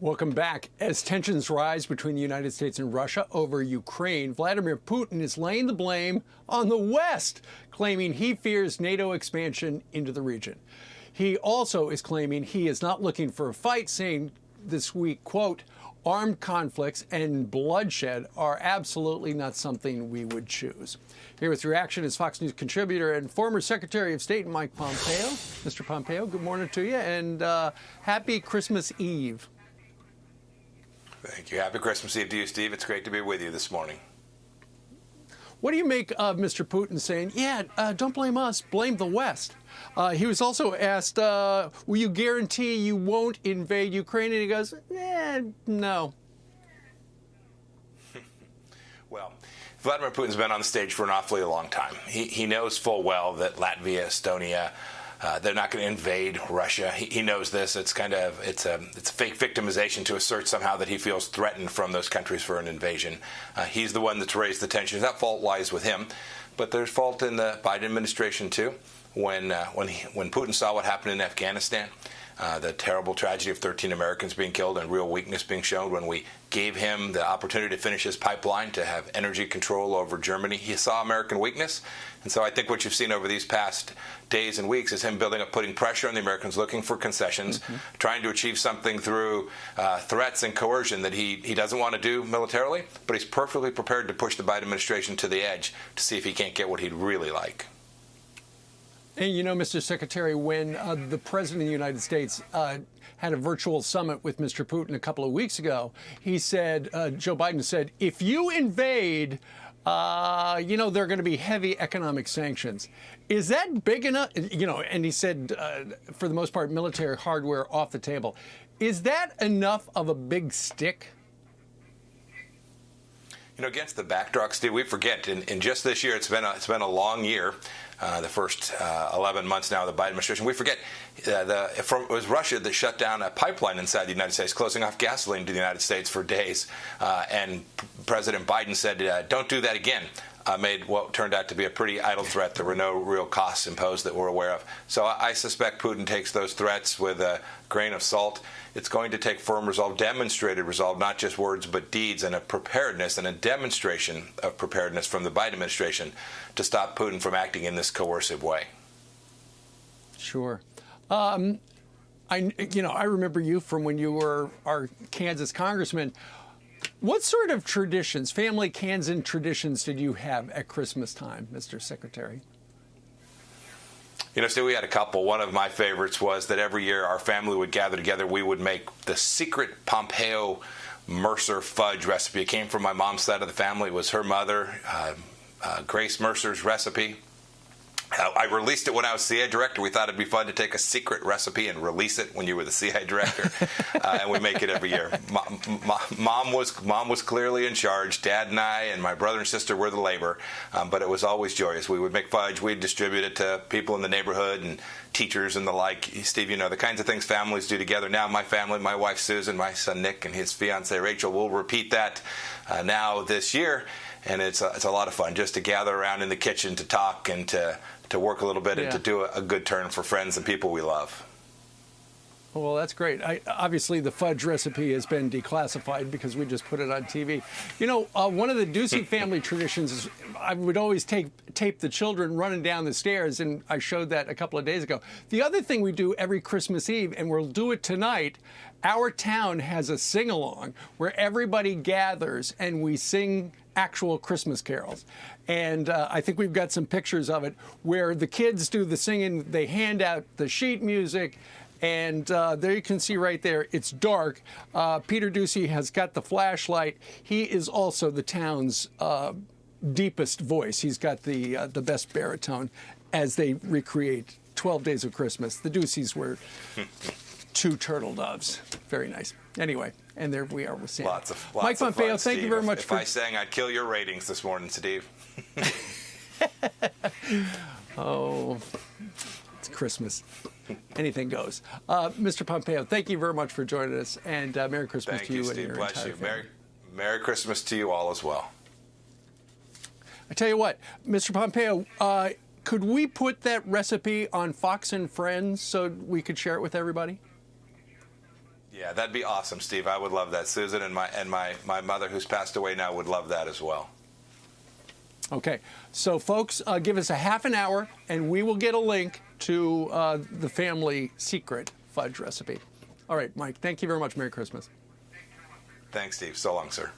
Welcome back. As tensions rise between the United States and Russia over Ukraine, Vladimir Putin is laying the blame on the West, claiming he fears NATO expansion into the region. He also is claiming he is not looking for a fight, saying this week, quote, armed conflicts and bloodshed are absolutely not something we would choose. Here with reaction is Fox News contributor and former Secretary of State Mike Pompeo. Mr. Pompeo, good morning to you, and happy Christmas Eve. Thank you. Happy Christmas Eve to you, Steve. It's great to be with you this morning. What do you make of Mr. Putin saying, don't blame us, blame the West? He was also asked, will you guarantee you won't invade Ukraine? And he goes, no. Well, Vladimir Putin's been on the stage for an awfully long time. He knows full well that Latvia, Estonia, they're not going to invade Russia. He knows this. It's a fake victimization to assert somehow that he feels threatened from those countries for an invasion. He's the one that's raised the tensions. That fault lies with him, but there's fault in the Biden administration too. When Putin saw what happened in Afghanistan, the terrible tragedy of 13 Americans being killed and real weakness being shown, when we gave him the opportunity to finish his pipeline to have energy control over Germany, he saw American weakness. And so I think what you've seen over these past days and weeks is him putting pressure on the Americans, looking for concessions, trying to achieve something through threats and coercion that he doesn't want to do militarily, but he's perfectly prepared to push the Biden administration to the edge to see if he can't get what he'd really like. And you know, Mr. Secretary, when the President of the United States had a virtual summit with Mr. Putin a couple of weeks ago, he said, Joe Biden said, if you invade, there are going to be heavy economic sanctions. Is that big enough? And he said, for the most part, military hardware off the table. Is that enough of a big stick? Against the backdrop, Steve, we forget in just this year, it's been a long year. The first 11 months now of the Biden administration. We forget it was Russia that shut down a pipeline inside the United States, closing off gasoline to the United States for days. And President Biden said, don't do that again. Made what turned out to be a pretty idle threat. There were no real costs imposed that we're aware of. So I suspect Putin takes those threats with a grain of salt. It's going to take firm resolve, demonstrated resolve, not just words but deeds, and a preparedness and a demonstration of preparedness from the Biden administration to stop Putin from acting in this coercive way. Sure. I remember you from when you were our Kansas congressman. What sort of traditions, family Kansan traditions, did you have at Christmas time, Mr. Secretary? Steve, we had a couple. One of my favorites was that every year our family would gather together. We would make the secret Pompeo Mercer fudge recipe. It came from my mom's side of the family. It was her mother, Grace Mercer's recipe. I released it when I was CI director. We thought it'd be fun to take a secret recipe and release it when you were the CI director, and we make it every year. Mom was clearly in charge. Dad and I and my brother and sister were the labor, but it was always joyous. We would make fudge. We'd distribute it to people in the neighborhood and teachers and the like. Steve, the kinds of things families do together. Now my family, my wife Susan, my son Nick, and his fiancée Rachel will repeat that now this year. And it's a lot of fun just to gather around in the kitchen to talk and to work a little bit and to do a good turn for friends and people we love. Well, that's great. Obviously, the fudge recipe has been declassified because we just put it on TV. One of the Ducey family traditions is I would always tape the children running down the stairs, and I showed that a couple of days ago. The other thing we do every Christmas Eve, and we'll do it tonight, our town has a sing-along where everybody gathers and we sing actual Christmas carols. And I think we've got some pictures of it where the kids do the singing, they hand out the sheet music, and there you can see right there, it's dark. Peter Ducey has got the flashlight. He is also the town's deepest voice. He's got the best baritone as they recreate 12 Days of Christmas. The Duceys were two turtle doves. Very nice. Anyway, and there we are with Santa. Lots of Mike Pompeo, fun, thank you very much. If I sang, I'd kill your ratings this morning, Steve. Oh, it's Christmas. Anything goes. Mr. Pompeo, thank you very much for joining us, and Merry Christmas to you and your entire family. Merry Christmas to you all as well. I tell you what, Mr. Pompeo, could we put that recipe on Fox and Friends so we could share it with everybody? Yeah, that'd be awesome, Steve. I would love that. Susan and my mother, who's passed away now, would love that as well. Okay, so folks, give us a half an hour, and we will get a link to the family secret fudge recipe. All right, Mike, thank you very much. Merry Christmas. Thanks, Steve. So long, sir.